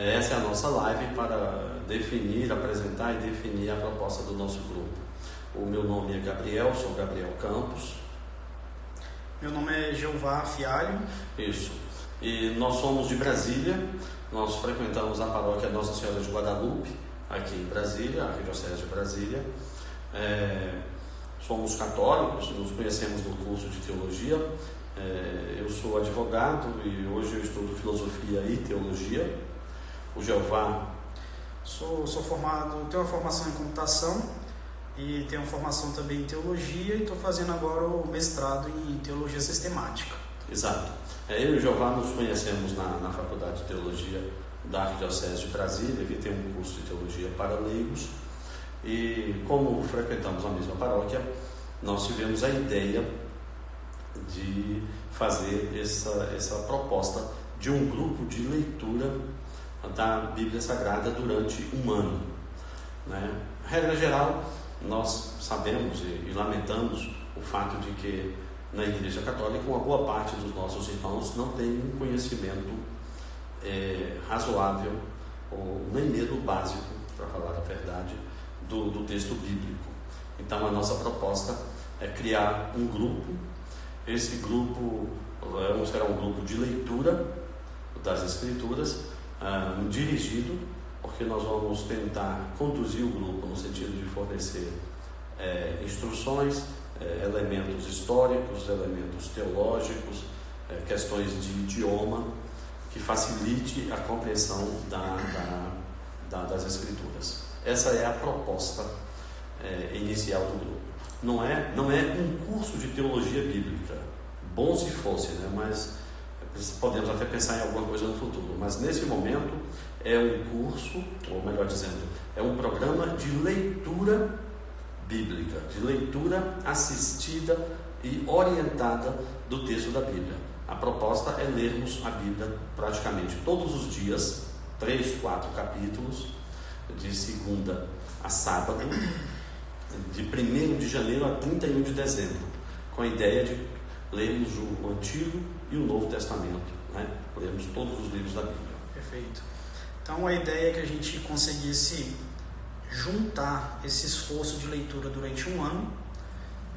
Essa é a nossa live para definir, apresentar e definir a proposta do nosso grupo. O meu nome é Gabriel, sou Gabriel Campos. Meu nome é Jeová Fialho. Isso. E nós somos de Brasília, nós frequentamos a paróquia Nossa Senhora de Guadalupe, aqui em Brasília, a Arquidiocese de Brasília. Somos católicos, nos conhecemos no curso de teologia. Eu sou advogado e hoje eu estudo filosofia e teologia. O Jeová. Sou formado, tenho uma formação em computação e tenho uma formação também em teologia e estou fazendo agora o mestrado em teologia sistemática. Exato. Eu e o Jeová nos conhecemos na Faculdade de Teologia da Arquidiocese de Brasília, que tem um curso de teologia para leigos, e como frequentamos a mesma paróquia, nós tivemos a ideia de fazer essa proposta de um grupo de leitura da Bíblia Sagrada durante um ano, né? Regra geral, nós sabemos e lamentamos o fato de que na Igreja Católica uma boa parte dos nossos irmãos não tem um conhecimento razoável ou nem mesmo básico, para falar a verdade, do texto bíblico. Então a nossa proposta é criar um grupo. Esse grupo será um grupo de leitura das Escrituras, dirigido, porque nós vamos tentar conduzir o grupo no sentido de fornecer instruções, elementos históricos, elementos teológicos, questões de idioma, que facilite a compreensão das Escrituras. Essa é a proposta inicial do grupo. Não é um curso de teologia bíblica, bom se fosse, né? Mas podemos até pensar em alguma coisa no futuro, mas nesse momento é um curso, ou melhor dizendo, é um programa de leitura bíblica, de leitura assistida e orientada do texto da Bíblia. A proposta é lermos a Bíblia praticamente todos os dias, 3, 4 capítulos, de segunda a sábado, de 1º de janeiro a 31 de dezembro, com a ideia de lermos o Antigo e o Novo Testamento, né? Lermos todos os livros da Bíblia. Perfeito. Então a ideia é que a gente conseguisse juntar esse esforço de leitura durante um ano.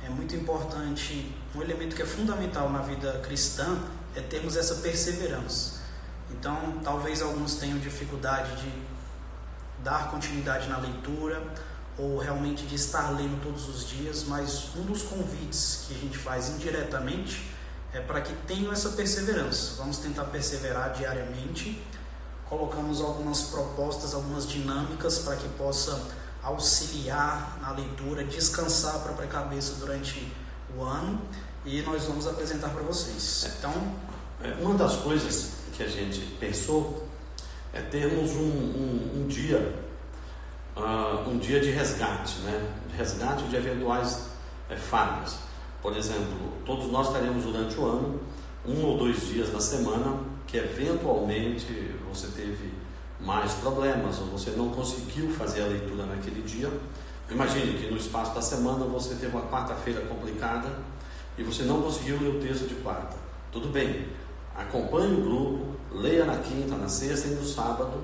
É muito importante, um elemento que é fundamental na vida cristã é termos essa perseverança. Então talvez alguns tenham dificuldade de dar continuidade na leitura ou realmente de estar lendo todos os dias, mas um dos convites que a gente faz indiretamente é para que tenham essa perseverança. Vamos tentar perseverar diariamente. Colocamos algumas propostas, algumas dinâmicas para que possa auxiliar na leitura, descansar a própria cabeça durante o ano, e nós vamos apresentar para vocês. Então, uma das coisas que a gente pensou é termos um dia de resgate, né? Resgate de eventuais falhas. Por exemplo, todos nós teremos durante o ano 1 ou 2 dias na semana que eventualmente você teve mais problemas ou você não conseguiu fazer a leitura naquele dia. Imagine que no espaço da semana você teve uma quarta-feira complicada e você não conseguiu ler o texto de quarta. Tudo bem, acompanhe o grupo, leia na quinta, na sexta e no sábado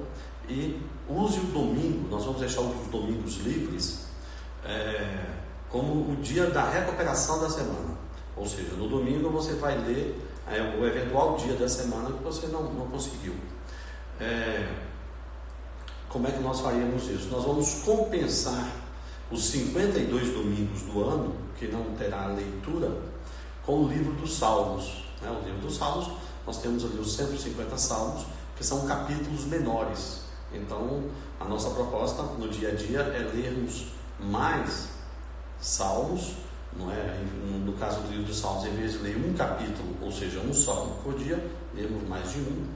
e use o domingo. Nós vamos deixar os domingos livres como o dia da recuperação da semana. Ou seja, no domingo você vai ler o eventual dia da semana que você não conseguiu. Como é que nós faríamos isso? Nós vamos compensar os 52 domingos do ano, que não terá leitura, com o livro dos Salmos, né? O livro dos Salmos, nós temos ali os 150 Salmos, que são capítulos menores. Então, a nossa proposta no dia a dia é lermos mais Salmos, não é? No caso do livro dos Salmos, em vez de ler um capítulo, ou seja, um salmo por dia, lemos mais de um.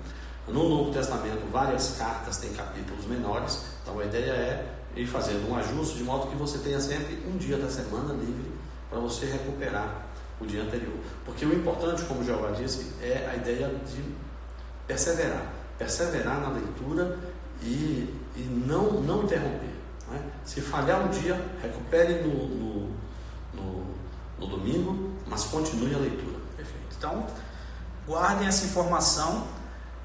No Novo Testamento, várias cartas têm capítulos menores, então a ideia é ir fazendo um ajuste de modo que você tenha sempre um dia da semana livre para você recuperar o dia anterior. Porque o importante, como o Jeová disse, é a ideia de perseverar na leitura e não interromper, né? Se falhar um dia, recupere no domingo, mas continue a leitura. Perfeito. Então, guardem essa informação.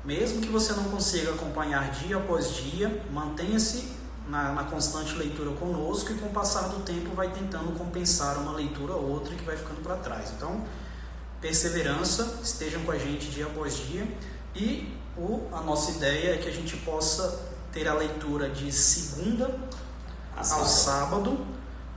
Mesmo que você não consiga acompanhar dia após dia, mantenha-se na constante leitura conosco e com o passar do tempo vai tentando compensar uma leitura ou outra que vai ficando para trás. Então, perseverança, estejam com a gente dia após dia e a nossa ideia é que a gente possa ter a leitura de segunda ao sábado,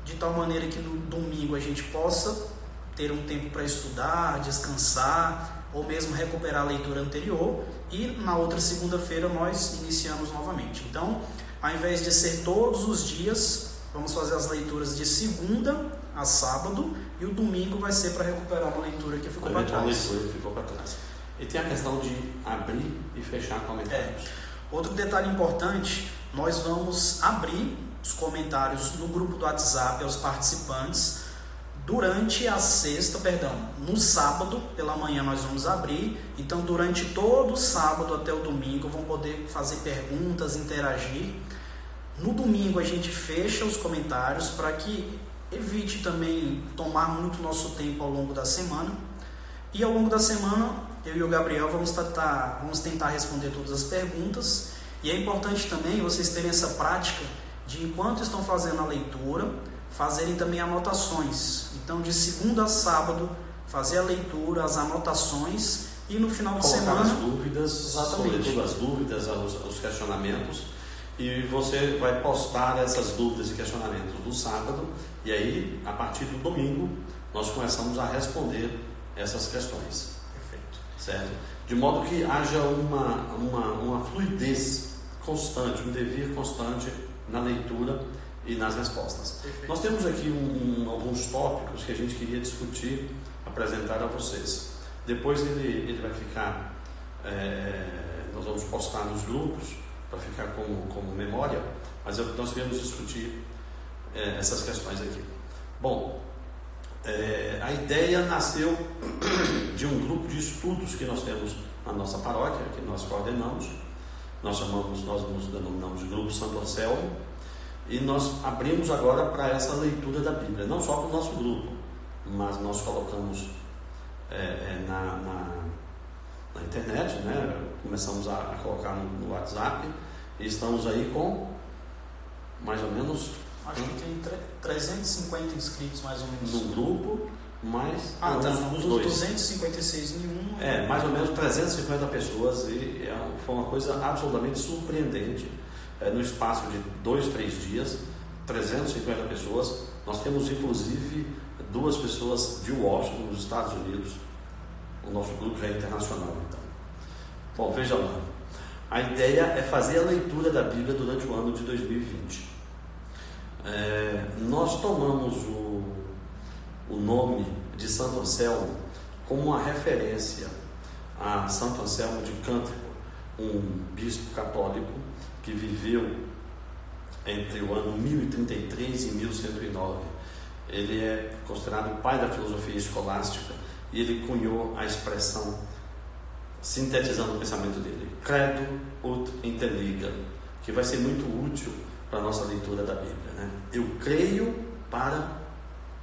de tal maneira que no domingo a gente possa ter um tempo para estudar, descansar ou mesmo recuperar a leitura anterior e na outra segunda-feira nós iniciamos novamente. Então, ao invés de ser todos os dias, vamos fazer as leituras de segunda a sábado e o domingo vai ser para recuperar uma leitura que ficou para trás. E tem a questão de abrir e fechar comentários. Outro detalhe importante, nós vamos abrir os comentários no grupo do WhatsApp aos participantes durante a no sábado pela manhã nós vamos abrir, então durante todo o sábado até o domingo vão poder fazer perguntas, interagir. No domingo a gente fecha os comentários para que evite também tomar muito nosso tempo ao longo da semana. E ao longo da semana, eu e o Gabriel vamos tentar responder todas as perguntas. E é importante também vocês terem essa prática de, enquanto estão fazendo a leitura, fazerem também anotações. Então, de segunda a sábado, fazer a leitura, as anotações e no final de semana... as dúvidas, sobretudo as dúvidas, os questionamentos. E você vai postar essas dúvidas e questionamentos no sábado. E aí, a partir do domingo, nós começamos a responder essas questões. Perfeito. Certo? De modo que haja uma fluidez constante, um devir constante na leitura e nas respostas. Perfeito. Nós temos aqui alguns tópicos que a gente queria discutir, apresentar a vocês. Depois ele vai ficar, nós vamos postar nos grupos para ficar como memória, mas nós queremos discutir essas questões aqui. Bom, a ideia nasceu de um grupo de estudos que nós temos na nossa paróquia, que nós coordenamos. Nós nos denominamos de Grupo Santo Anselmo, e nós abrimos agora para essa leitura da Bíblia, não só para o nosso grupo, mas nós colocamos na internet, né? Começamos a colocar no WhatsApp, e estamos aí com mais ou menos... Acho que tem 350 inscritos mais ou menos. No grupo, mas nos 256 nenhum. Mais ou menos 350 pessoas, e foi uma coisa absolutamente surpreendente. No espaço de 2-3 dias, 350 pessoas. Nós temos inclusive 2 pessoas de Washington, nos Estados Unidos. O nosso grupo já é internacional, então. Bom, veja lá. A ideia é fazer a leitura da Bíblia durante o ano de 2020. Nós tomamos o nome de Santo Anselmo como uma referência a Santo Anselmo de Canterbury, um bispo católico que viveu entre o ano 1033 e 1109. Ele é considerado o pai da filosofia escolástica e ele cunhou a expressão, sintetizando o pensamento dele, credo ut intelliga, que vai ser muito útil para a nossa leitura da Bíblia, né? Eu creio para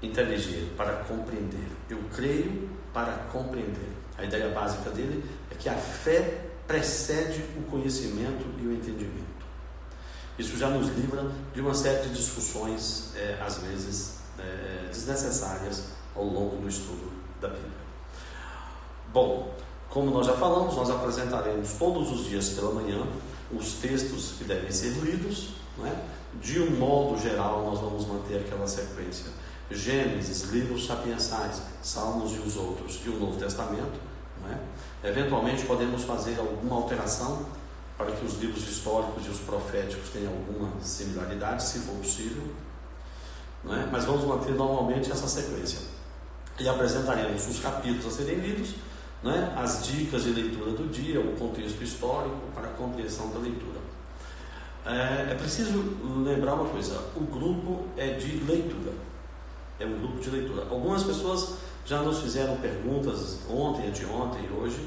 inteligir, para compreender. Eu creio para compreender. A ideia básica dele é que a fé precede o conhecimento e o entendimento. Isso já nos livra de uma série de discussões, às vezes, desnecessárias ao longo do estudo da Bíblia. Bom, como nós já falamos, nós apresentaremos todos os dias pela manhã os textos que devem ser lidos, não é? De um modo geral, nós vamos manter aquela sequência: Gênesis, livros sapiensais, Salmos e os outros, e o Novo Testamento, não é? Eventualmente podemos fazer alguma alteração para que os livros históricos e os proféticos tenham alguma similaridade, se for possível, não é? Mas vamos manter normalmente essa sequência e apresentaremos os capítulos a serem lidos, não é? As dicas de leitura do dia, o contexto histórico para a compreensão da leitura. É preciso lembrar uma coisa: o grupo é de leitura, é um grupo de leitura. Algumas pessoas já nos fizeram perguntas ontem, anteontem e hoje,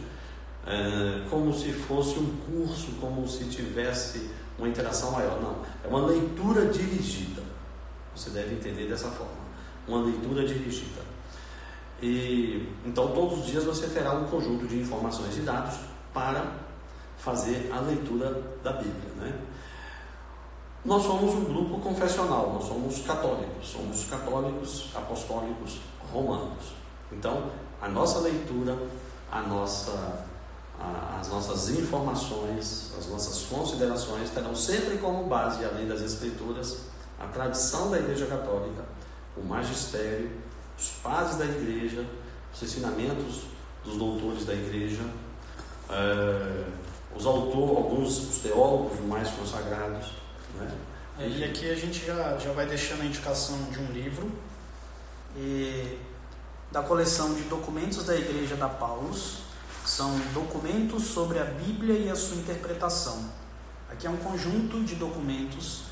como se fosse um curso, como se tivesse uma interação maior. Não, é uma leitura dirigida. Você deve entender dessa forma, uma leitura dirigida. E então todos os dias você terá um conjunto de informações e dados para fazer a leitura da Bíblia, né? Nós somos um grupo confessional, nós somos católicos apostólicos romanos. Então, a nossa leitura, as nossas informações, as nossas considerações terão sempre como base, além das Escrituras, a tradição da Igreja Católica, o magistério, os padres da Igreja, os ensinamentos dos doutores da Igreja, os teólogos mais consagrados, né? E aqui a gente já vai deixando a indicação de um livro da coleção de documentos da Igreja da Paulus. São documentos sobre a Bíblia e a sua interpretação. Aqui é um conjunto de documentos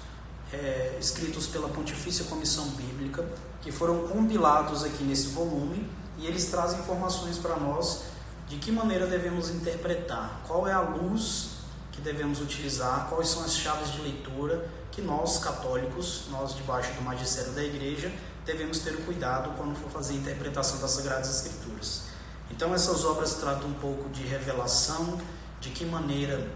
escritos pela Pontifícia Comissão Bíblica, que foram compilados aqui nesse volume, e eles trazem informações para nós de que maneira devemos interpretar, qual é a luz que devemos utilizar, quais são as chaves de leitura que nós, católicos, nós debaixo do magistério da Igreja, devemos ter cuidado quando for fazer a interpretação das Sagradas Escrituras. Então essas obras tratam um pouco de revelação, de que maneira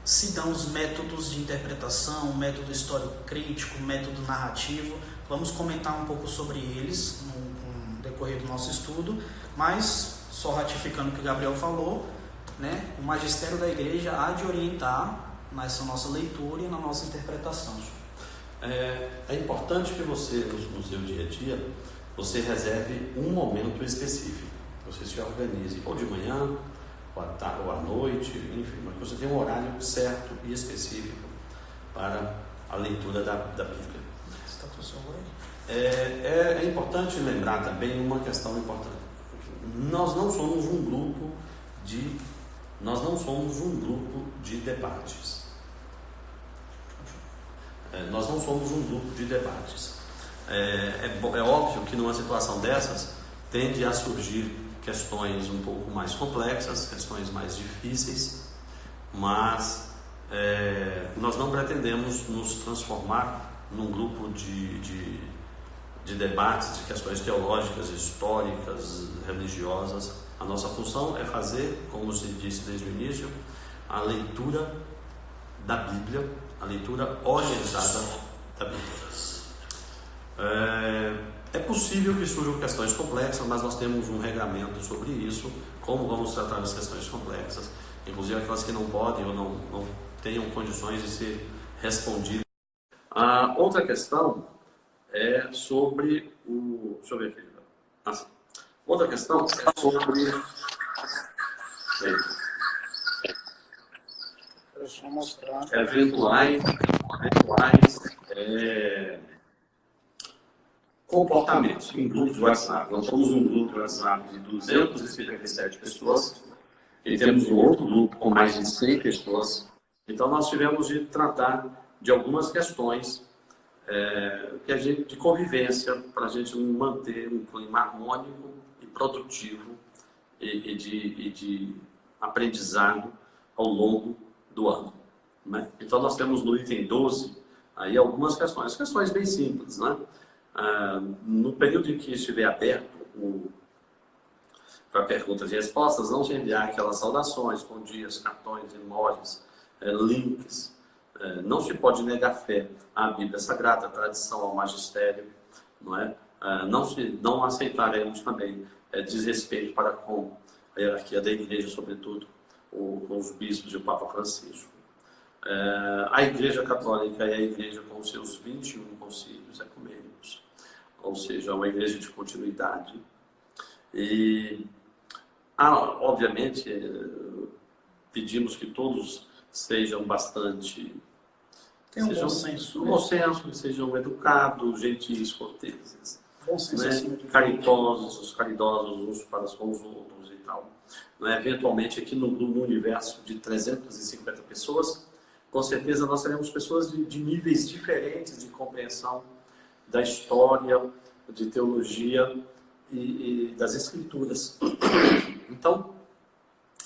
se dão os métodos de interpretação, o método histórico-crítico, o método narrativo. Vamos comentar um pouco sobre eles no decorrer do nosso estudo, mas, só ratificando o que o Gabriel falou, né, o magistério da Igreja há de orientar nessa nossa leitura e na nossa interpretação. É importante que você, no seu dia a dia, você reserve um momento específico. Você se organize, ou de manhã, ou à tarde, ou à noite, enfim, mas você tem um horário certo e específico para a leitura da Bíblia. É importante lembrar também uma questão importante. Nós não somos um grupo de debates. Nós não somos um grupo de debates. É óbvio que numa situação dessas tende a surgir questões um pouco mais complexas, questões mais difíceis, mas nós não pretendemos nos transformar num grupo de debates, de questões teológicas, históricas, religiosas. A nossa função é fazer, como se disse desde o início, a leitura da Bíblia, a leitura orientada da Bíblia. É possível que surjam questões complexas, mas nós temos um regramento sobre isso, como vamos tratar as questões complexas, inclusive aquelas que não podem ou não tenham condições de ser respondidas. A outra questão é sobre o... Deixa eu ver aqui. Outra questão é sobre... Deixa eu mostrar. Eventuais comportamentos em grupos de WhatsApp. Nós somos um grupo de WhatsApp de 257 pessoas e temos um outro grupo com mais de 100 pessoas. Então nós tivemos de tratar de algumas questões de convivência para a gente manter um clima harmônico e produtivo e de aprendizado ao longo do ano, né? Então nós temos no item 12 aí algumas questões bem simples, né? No período em que estiver aberto para perguntas e respostas, não se enviar aquelas saudações, bom dias, cartões, emojis, links. Não se pode negar fé à Bíblia Sagrada, à tradição, ao magistério, não é? Não aceitaremos também desrespeito para com a hierarquia da Igreja, sobretudo com os bispos e o Papa Francisco. A Igreja Católica é a Igreja com os seus 21 concílios ecumênicos, ou seja, uma igreja de continuidade. E, obviamente, pedimos que todos sejam bastante... Tem bom senso, bom senso, que sejam educados, gentis, corteses, bom senso, né? Caridosos uns para com os outros e tal. Eventualmente, aqui no universo de 350 pessoas, com certeza nós teremos pessoas de níveis diferentes de compreensão da história, de teologia e das Escrituras. Então,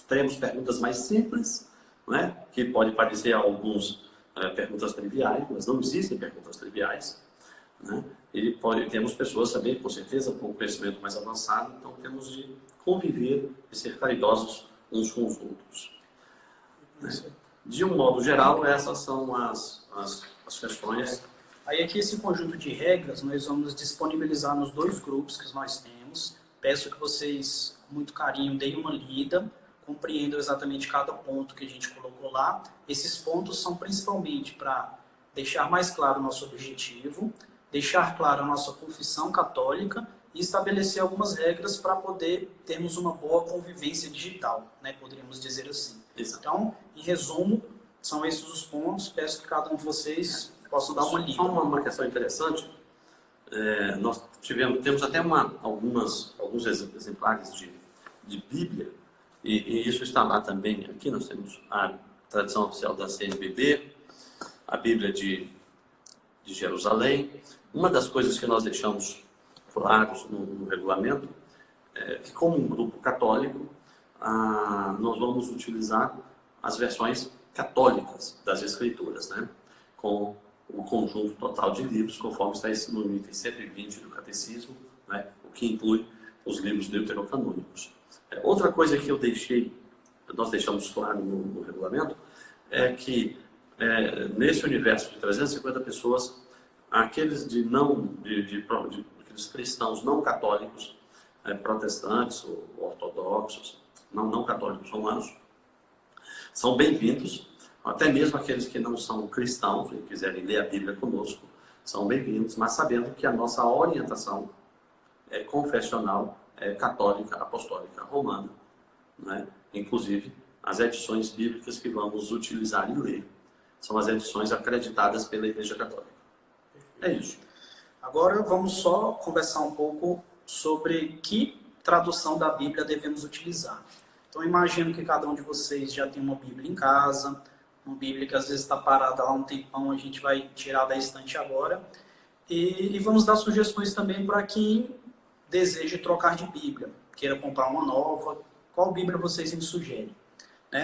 teremos perguntas mais simples, né? Que pode parecer a alguns perguntas triviais, mas não existem perguntas triviais, né? Temos pessoas também, com certeza, com conhecimento mais avançado, então temos de conviver e ser caridosos uns com os outros. De um modo geral, essas são as questões. Aí aqui esse conjunto de regras nós vamos disponibilizar nos 2 grupos que nós temos. Peço que vocês, com muito carinho, deem uma lida, compreendam exatamente cada ponto que a gente colocou lá. Esses pontos são principalmente para deixar mais claro o nosso objetivo, deixar claro a nossa confissão católica e estabelecer algumas regras para poder termos uma boa convivência digital, né? Poderíamos dizer assim. Exato. Então, em resumo, são esses os pontos. Peço que cada um de vocês possa dar uma lida. Só uma questão interessante. Nós temos até alguns exemplares de Bíblia, e isso está lá também. Aqui nós temos a tradição oficial da CNBB, a Bíblia de Jerusalém. Uma das coisas que nós deixamos claros no regulamento é que, como um grupo católico, nós vamos utilizar as versões católicas das Escrituras, né? Com o conjunto total de livros, conforme está no item 120 do Catecismo, né? O que inclui os livros deuterocanônicos. Outra coisa que nós deixamos claro no regulamento, é que nesse universo de 350 pessoas, aqueles aqueles cristãos não católicos, protestantes ou ortodoxos, não católicos romanos, são bem-vindos. Até mesmo aqueles que não são cristãos e quiserem ler a Bíblia conosco, são bem-vindos, mas sabendo que a nossa orientação é confessional, católica, apostólica, romana, né? Inclusive as edições bíblicas que vamos utilizar e ler são as edições acreditadas pela Igreja Católica. É isso. Agora vamos só conversar um pouco sobre que tradução da Bíblia devemos utilizar. Então imagino que cada um de vocês já tem uma Bíblia em casa, uma Bíblia que às vezes está parada lá um tempão, a gente vai tirar da estante agora. E vamos dar sugestões também para quem deseja trocar de Bíblia, queira comprar uma nova. Qual Bíblia vocês me sugerem?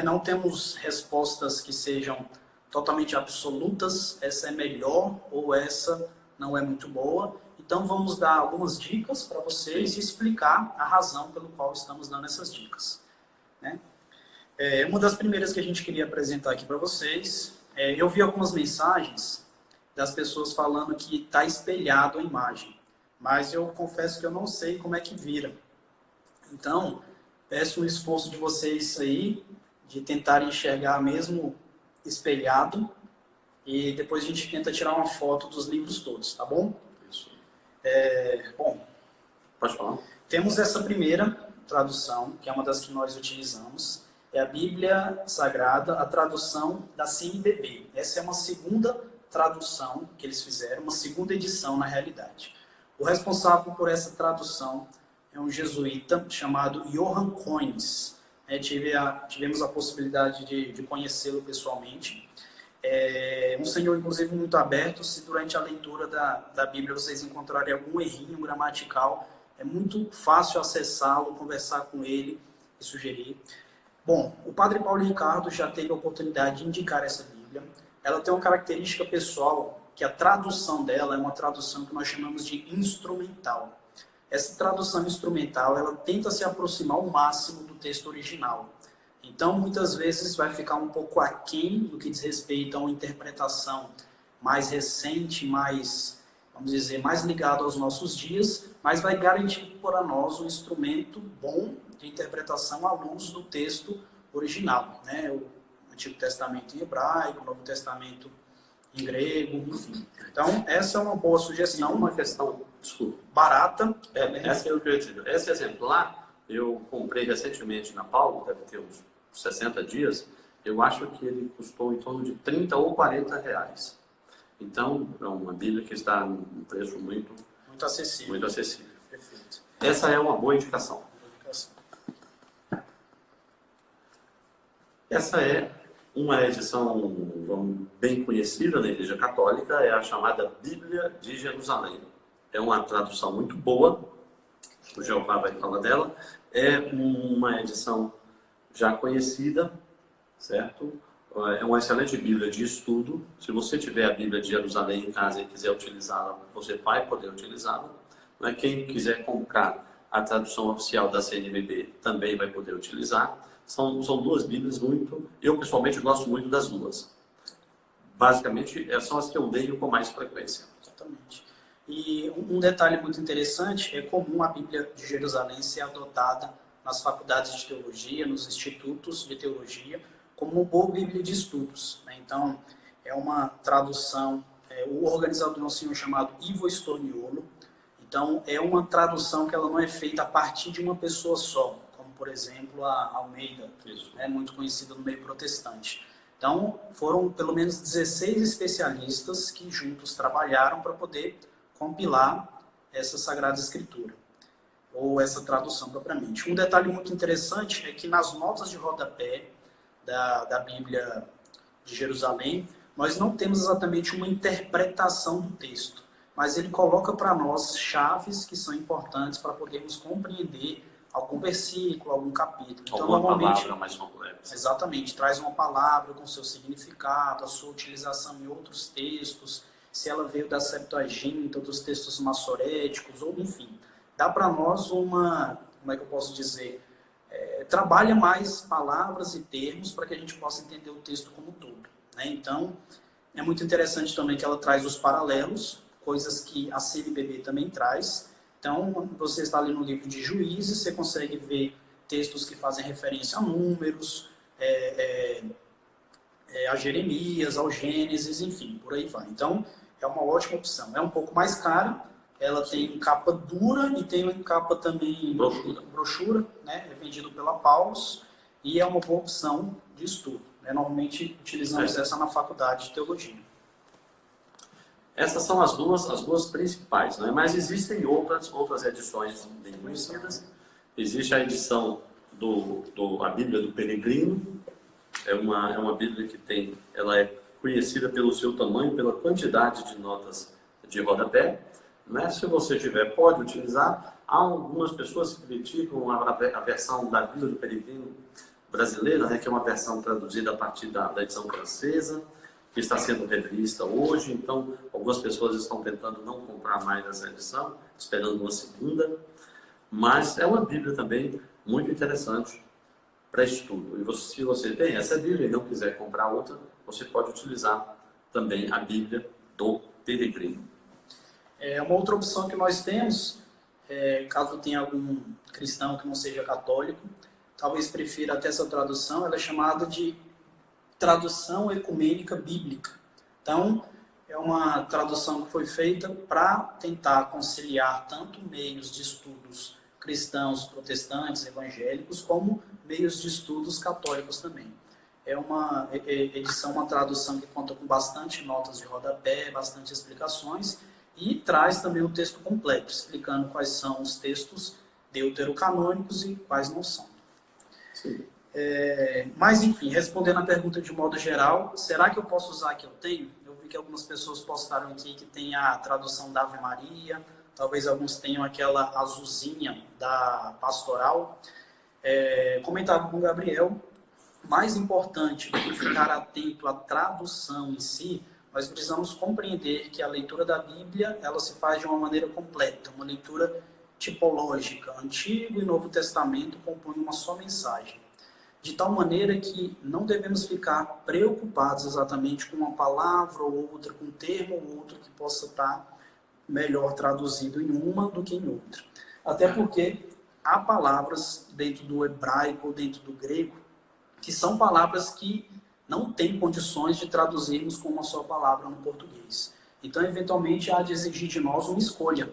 Não temos respostas que sejam totalmente absolutas, essa é melhor ou essa não é muito boa. Então vamos dar algumas dicas para vocês e explicar a razão pelo qual estamos dando essas dicas. Uma das primeiras que a gente queria apresentar aqui para vocês, eu vi algumas mensagens das pessoas falando que está espelhado a imagem, mas eu confesso que eu não sei como é que vira. Então, peço um esforço de vocês aí, de tentar enxergar mesmo espelhado, e depois a gente tenta tirar uma foto dos livros todos, tá bom? Isso. Bom, Pode falar. Temos essa primeira tradução, que é uma das que nós utilizamos, é a Bíblia Sagrada, a tradução da CNBB. Essa é uma segunda tradução que eles fizeram, uma segunda edição na realidade. O responsável por essa tradução é um jesuíta chamado Johann Koenig. Tivemos a possibilidade de conhecê-lo pessoalmente. Um senhor, inclusive, muito aberto. Se durante a leitura da Bíblia vocês encontrarem algum errinho gramatical, é muito fácil acessá-lo, conversar com ele e sugerir. Bom, o Padre Paulo Ricardo já teve a oportunidade de indicar essa Bíblia. Ela tem uma característica pessoal, que a tradução dela é uma tradução que nós chamamos de instrumental. Essa tradução instrumental, ela tenta se aproximar ao máximo do texto original. Então, muitas vezes vai ficar um pouco aquém do que diz respeito a uma interpretação mais recente, mais, vamos dizer, mais ligada aos nossos dias, mas vai garantir para nós um instrumento bom de interpretação à luz do texto original, né? O Antigo Testamento em hebraico, o Novo Testamento em grego, enfim. Então, essa é uma boa sugestão. Uma questão, desculpa, barata. Essa é o que eu ia dizer. Esse exemplar eu comprei recentemente na Paulo, deve ter uns 60 dias. Eu acho que ele custou em torno de 30 ou 40 reais. Então, é uma Bíblia que está num preço muito acessível. Muito acessível. Perfeito. Essa é uma boa indicação. Essa é uma edição bem conhecida na Igreja Católica, é a chamada Bíblia de Jerusalém. É uma tradução muito boa, o Jeová vai falar dela. É uma edição já conhecida, certo? É uma excelente Bíblia de estudo. Se você tiver a Bíblia de Jerusalém em casa e quiser utilizá-la, você vai poder utilizá-la. Quem quiser comprar a tradução oficial da CNBB também vai poder utilizar. São duas Bíblias muito... Eu, pessoalmente, gosto muito das duas. Basicamente, são as que eu leio com mais frequência. Exatamente. E um detalhe muito interessante, é comum a Bíblia de Jerusalém ser adotada nas faculdades de teologia, nos institutos de teologia, como uma boa Bíblia de estudos, né? Então, é uma tradução, o organizador é um senhor chamado Ivo Storniolo. Então, é uma tradução que ela não é feita a partir de uma pessoa só, como, por exemplo, a Almeida, muito conhecida no meio protestante. Então, foram pelo menos 16 especialistas que juntos trabalharam para poder compilar essa Sagrada Escritura, ou essa tradução propriamente. Um detalhe muito interessante é que nas notas de rodapé da Bíblia de Jerusalém, nós não temos exatamente uma interpretação do texto, mas ele coloca para nós chaves que são importantes para podermos compreender algum versículo, algum capítulo. Então, alguma palavra mais complexa. Exatamente, traz uma palavra com seu significado, a sua utilização em outros textos, se ela veio da Septuaginta, dos textos massoréticos, ou enfim. Dá para nós uma, como é que eu posso dizer, trabalha mais palavras e termos para que a gente possa entender o texto como um todo, né? Então, é muito interessante também que ela traz os paralelos, coisas que a CNBB também traz. Então, quando você está ali no livro de Juízes, você consegue ver textos que fazem referência a números, a Jeremias, ao Gênesis, enfim, por aí vai. Então, é uma ótima opção. É um pouco mais cara, ela tem capa dura e tem capa também brochura, né? É vendido pela Paulus e é uma boa opção de estudo, né? Normalmente utilizamos essa na faculdade de teologia. Essas são as duas principais, né? Mas existem outras edições bem conhecidas. Existe a edição a Bíblia do Peregrino. É uma Bíblia que ela é conhecida pelo seu tamanho, pela quantidade de notas de rodapé, né? Se você tiver, pode utilizar. Há algumas pessoas que criticam a versão da Bíblia do Peregrino brasileira, né? Que é uma versão traduzida a partir da edição francesa, que está sendo revista hoje. Então, algumas pessoas estão tentando não comprar mais essa edição, esperando uma segunda. Mas é uma Bíblia também muito interessante para estudo. E se você tem essa Bíblia e não quiser comprar outra, você pode utilizar também a Bíblia do Peregrino. Uma outra opção que nós temos, caso tenha algum cristão que não seja católico, talvez prefira até essa tradução, ela é chamada de Tradução Ecumênica Bíblica. Então, é uma tradução que foi feita para tentar conciliar tanto meios de estudos cristãos, protestantes, evangélicos, como meios de estudos católicos também. É uma edição, uma tradução que conta com bastante notas de rodapé, bastante explicações, e traz também o texto completo, explicando quais são os textos deuterocanônicos e quais não são. Sim. Mas, enfim, respondendo a pergunta de modo geral, será que eu posso usar a que eu tenho? Eu vi que algumas pessoas postaram aqui que tem a tradução da Ave Maria, talvez alguns tenham aquela azulzinha da Pastoral. Comentava com o Gabriel, mais importante do que ficar atento à tradução em si, nós precisamos compreender que a leitura da Bíblia, ela se faz de uma maneira completa, uma leitura tipológica. Antigo e Novo Testamento compõem uma só mensagem. De tal maneira que não devemos ficar preocupados exatamente com uma palavra ou outra, com um termo ou outro que possa estar melhor traduzido em uma do que em outra. Até porque há palavras dentro do hebraico ou dentro do grego que são palavras que não têm condições de traduzirmos com uma só palavra no português. Então, eventualmente, há de exigir de nós uma escolha.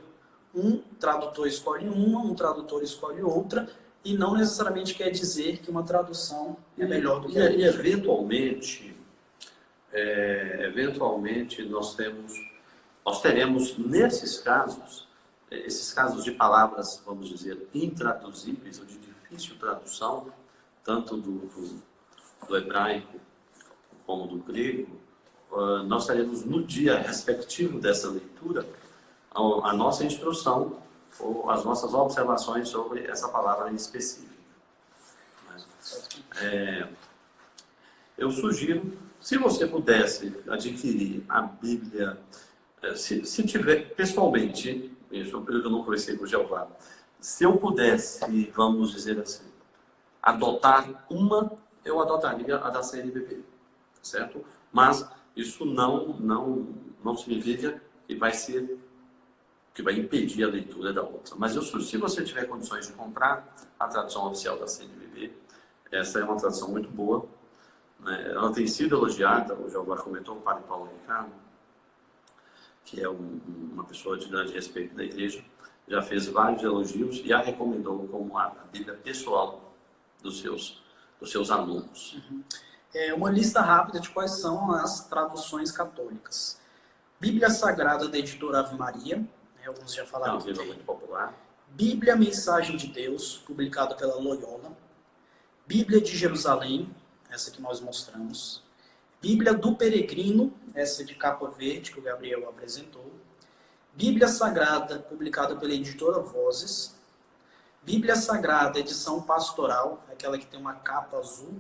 Um tradutor escolhe uma, um tradutor escolhe outra, e não necessariamente quer dizer que uma tradução é melhor do que a outra. E eventualmente nós teremos nesses casos, esses casos de palavras, vamos dizer, intraduzíveis ou de difícil tradução, tanto do hebraico como do grego, nós teremos no dia respectivo dessa leitura a nossa instrução ou as nossas observações sobre essa palavra em específico. Eu sugiro, se você pudesse adquirir a Bíblia, se tiver pessoalmente, isso é um período que eu não conversei com o Jeová, se eu pudesse, vamos dizer assim, adotar uma, eu adotaria a da CNBB, certo? Mas isso não significa que vai impedir a leitura da outra. Mas se você tiver condições de comprar a tradução oficial da CNBB, essa é uma tradução muito boa, né? Ela tem sido elogiada, o Jeová comentou, o padre Paulo Ricardo, que é uma pessoa de grande respeito da igreja, já fez vários elogios e a recomendou como a Bíblia pessoal dos seus alunos. Uma lista rápida de quais são as traduções católicas. Bíblia Sagrada da editora Ave Maria, né, alguns já falaram. É um livro muito popular. Bíblia Mensagem de Deus, publicada pela Loyola. Bíblia de Jerusalém, essa que nós mostramos. Bíblia do Peregrino, essa de capa verde que o Gabriel apresentou. Bíblia Sagrada, publicada pela editora Vozes. Bíblia Sagrada, edição pastoral, aquela que tem uma capa azul.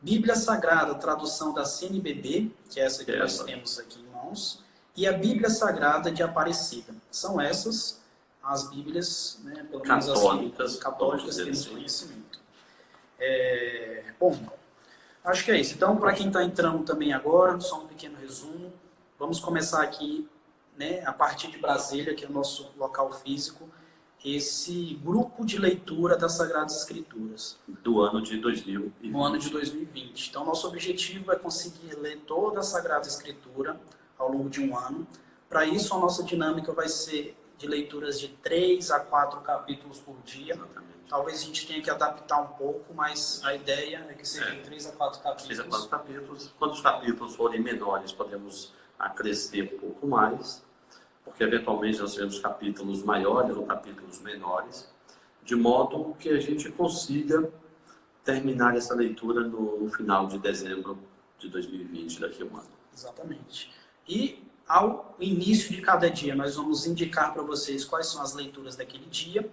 Bíblia Sagrada, tradução da CNBB, que é essa que nós temos aqui em mãos. E a Bíblia Sagrada de Aparecida. São essas as Bíblias, né, pelo menos católicas temos conhecimento. Bom, acho que é isso. Então, para quem está entrando também agora, só um pequeno resumo. Vamos começar aqui, né, a partir de Brasília, que é o nosso local físico, esse grupo de leitura das Sagradas Escrituras. Do ano de 2020. No ano de 2020. Então, nosso objetivo é conseguir ler toda a Sagrada Escritura ao longo de um ano. Para isso, a nossa dinâmica vai ser de leituras de 3 a 4 capítulos por dia. Exatamente. Talvez a gente tenha que adaptar um pouco, mas a ideia é que seja 3 a 4 capítulos. 3 a 4 capítulos. Quando os capítulos forem menores, podemos acrescer um pouco mais, porque eventualmente nós teremos capítulos maiores ou capítulos menores, de modo que a gente consiga terminar essa leitura no final de dezembro de 2020, daqui a um ano. Exatamente. E ao início de cada dia, nós vamos indicar para vocês quais são as leituras daquele dia.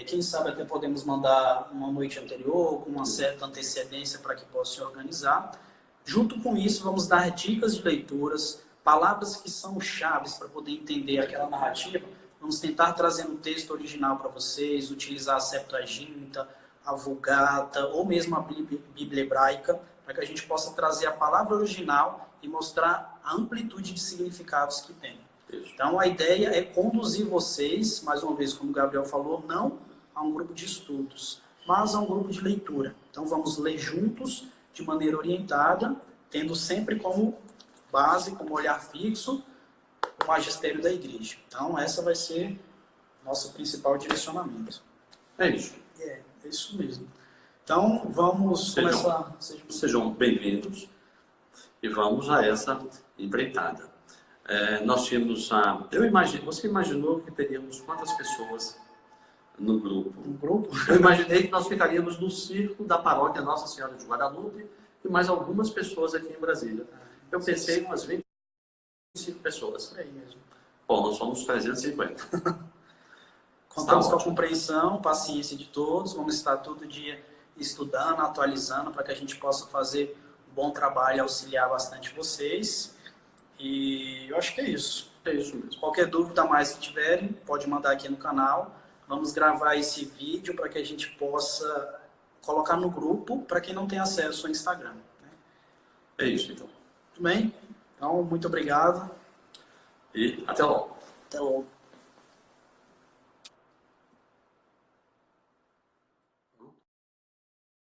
Quem sabe até podemos mandar uma noite anterior, com uma certa antecedência para que possa se organizar. Junto com isso, vamos dar dicas de leituras, palavras que são chaves para poder entender aquela narrativa. Vamos tentar trazer um texto original para vocês, utilizar a Septuaginta, a Vulgata ou mesmo a Bíblia Hebraica, para que a gente possa trazer a palavra original e mostrar a amplitude de significados que tem. Então, a ideia é conduzir vocês, mais uma vez, como o Gabriel falou, não a um grupo de estudos, mas a um grupo de leitura. Então, vamos ler juntos, de maneira orientada, tendo sempre como base, como olhar fixo, o magistério da igreja. Então, essa vai ser nosso principal direcionamento. É isso. É isso mesmo. Então, vamos começar. Sejam bem-vindos e vamos a essa empreitada. Nós tínhamos você imaginou que teríamos quantas pessoas no grupo? No grupo? Eu imaginei que nós ficaríamos no círculo da paróquia Nossa Senhora de Guadalupe e mais algumas pessoas aqui em Brasília. Eu pensei em umas 25 pessoas. É aí mesmo. Bom, nós somos 350. Contamos com a compreensão, paciência de todos. Vamos estar todo dia estudando, atualizando, para que a gente possa fazer um bom trabalho e auxiliar bastante vocês. E eu acho que é isso. É isso mesmo. Qualquer dúvida a mais que tiverem, pode mandar aqui no canal. Vamos gravar esse vídeo para que a gente possa colocar no grupo para quem não tem acesso ao Instagram. Né? É isso, então. Tudo bem? Então, muito obrigado. E até logo. Até logo.